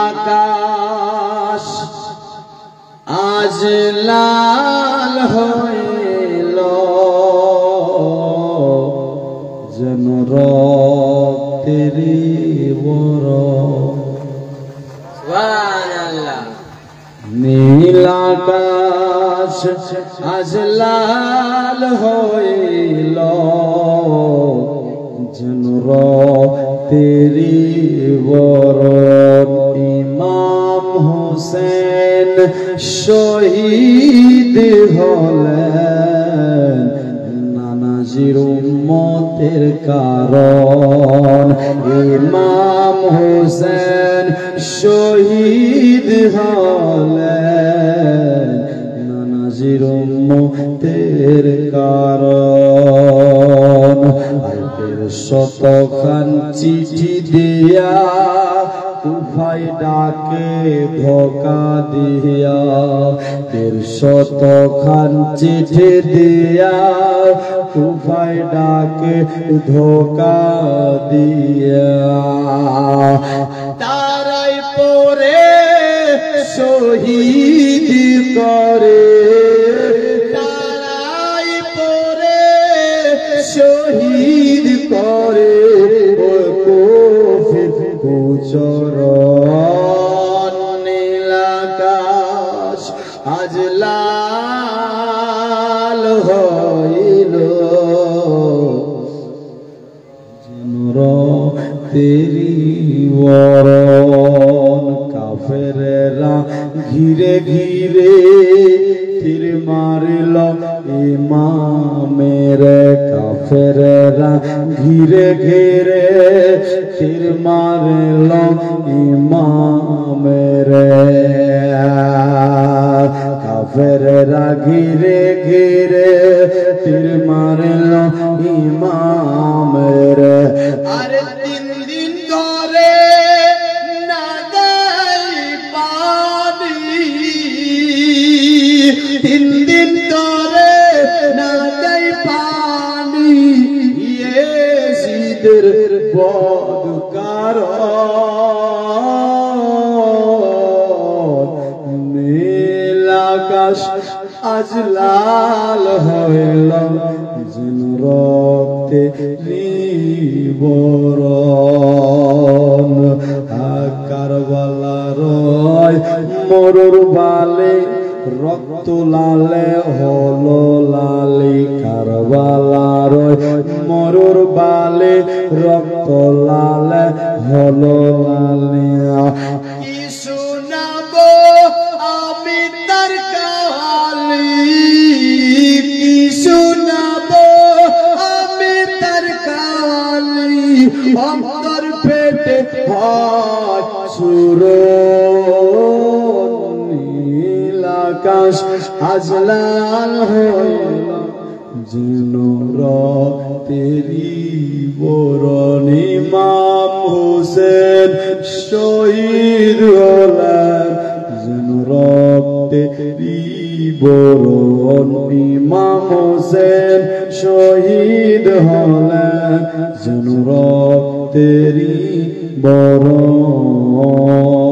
আকাশ আজ লাল হইল যেন রক্তেরি বরণ। সুবহানাল্লাহ। নীল আকাশ আজ লাল হইল যেন রক্তেরি বরণ। ইমাম হোসেন শহীদ হলেন নানাজির উম্মতের কারণ। ইমাম হোসেন শহীদ হলেন নানাজির উম্মতের কারণ। আর শতখান চিঠি দিয়া তুফাই ডাকে ধোকা দিয়া, শতখান চিঠি দিয়া তুফাই ডাকে ধোকা দিয়া। তারাই পরে শহীদ করে, তারাই পরে শহীদ করে চরণ। নীল আকাশ আজ লাল হইল যেন রক্তেরি বরণ। কাফেরেরা ঘিরে ঘিরে তীর মারিল ইমামের, কাফেরেরা ঘিরে ঘিরে তীর মারিল ইমামের। কাফেরেরা ঘিরে ঘিরে তীর মারিল ইমামের। আরে 3 দিন ধরে না দেয় পানি, 3 দিন ধরে না দেয় পানি, ইয়েজিদের বদকার। নীল আকাশ আজ লাল হইল যেন রক্তেরি বরণ। কারবালার মরুর বালে রক্ত লালে হলো লালি, কারবালার মরুর বালে রক্ত লালে হলো লালি। কি শোনাবো আমি তার কাহানি, কি শোনাবো আমি তার কাহানি, অন্তর পেটে হয় সুরন। নীল আকাশ আজ লাল হইল যেন রক্তেরি বরণ। ইমাম হোসেন শহীদ হলেন যেন রক্তেরি বরণ। ইমাম হোসেন শহীদ হলেন যেন রক্তেরি বরণ।